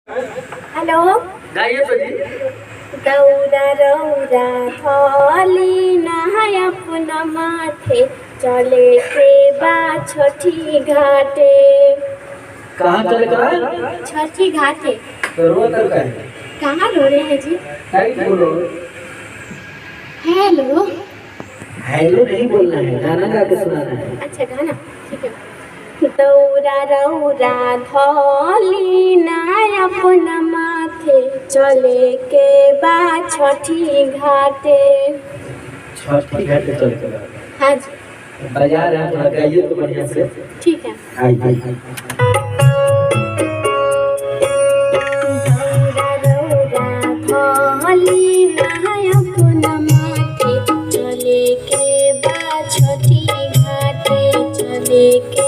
Hello गाइए तो जी। गौरा रौरा थली नहाय अपना माथे चले के बा छठी घाटे। कहाँ चले कहाँ? छठी घाटे। तो रो कर है। कहाँ रो रहे हैं जी? क्या बोलो? हेलो हेलो नहीं बोलना है, गाना गा के सुनाना है। अच्छा गाना ठीक है। दौरा रौरा थली नाय अपना माथे चले के बा छठी घाटे। छठी घाटे चले। हाँ जी बाजार है, थोड़ा गाइए तो बढ़िया से। ठीक है। आइए। दौरा रौरा थली नाय अपना माथे चले के बा छठी घाटे चले के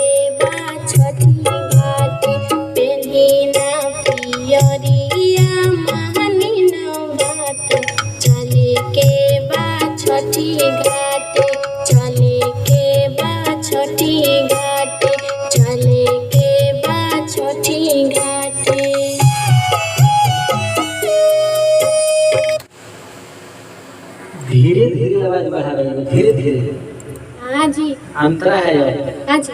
छठी घाटे। पेन्हिना पियरिया महनिना बाटे चले के बा छठी घाटे चले के बा छठी घाटे चले के बा छठी घाटे। धीरे धीरे आवाज बढ़ा रही है, धीरे धीरे। हाँ जी अंतरा है यार। हाँ जी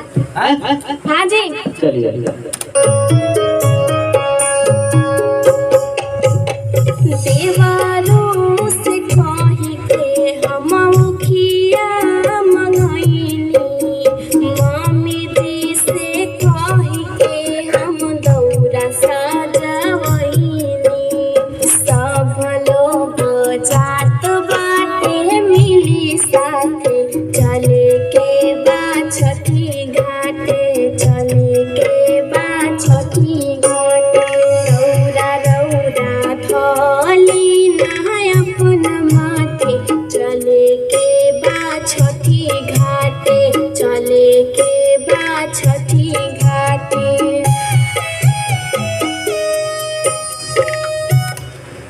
हाँ जी चलिए। देवारों से कही के हम मुखिया मंगैनी मम्मी दी से कही के हम दौरा सजवैनी। सब लोग जात बाटे मिली साथे चले के बा छठी घाटे चले के बा छठी घाटे। रौरा रौरा थली नहाय अपना माथे चले के बा छठी घाटे चले के बा छठी घाटे।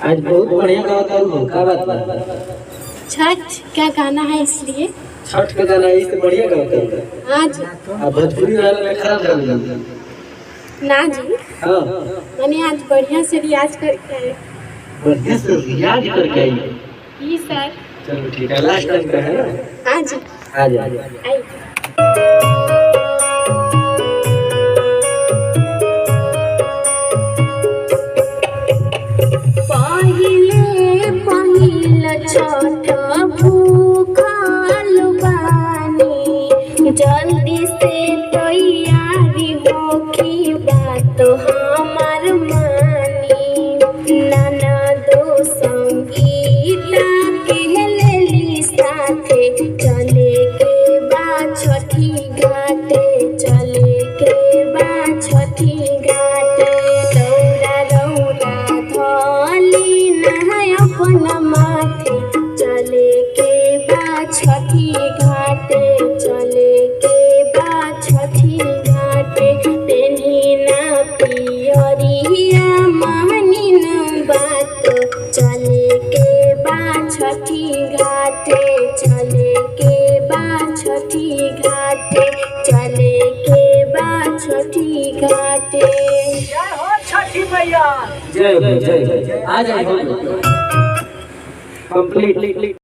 आज बहुत बढ़िया गाता हूँ, क्या बात है? छठ क्या गाना है इसलिए? छठ का गाना इससे बढ़िया गाता हूँ। हाँ जी। अब भोजपुरी वाला में खराब कर दिया। ना जी हाँ मैंने आज बढ़िया से रियाज करके आए। बढ़िया से रियाज करके आई। जी सर। चलो ठीक है, लास्ट टाइम का है ना? हाँ जी आ जाओ। आइए। पहिले पहिल छठ भूखल बानी जल्दी से तैयारी होखी बात हमार मानी। ननदो संगीता के लेली साथे चले के बा छठी घाटे चले के बा छठी घाटे। दौरा रौरा थली नहाय अपना माथे चले के बा छठी घाटे चले के बा छठी घाटे। पेन्हिना पियरिया महनिना बात चले के बा छठी घाटे चले के बा छठी घाटे चले के बा छठी घाटे। जय हो छठी मैया। जय जय। आ जाए कंप्लीट।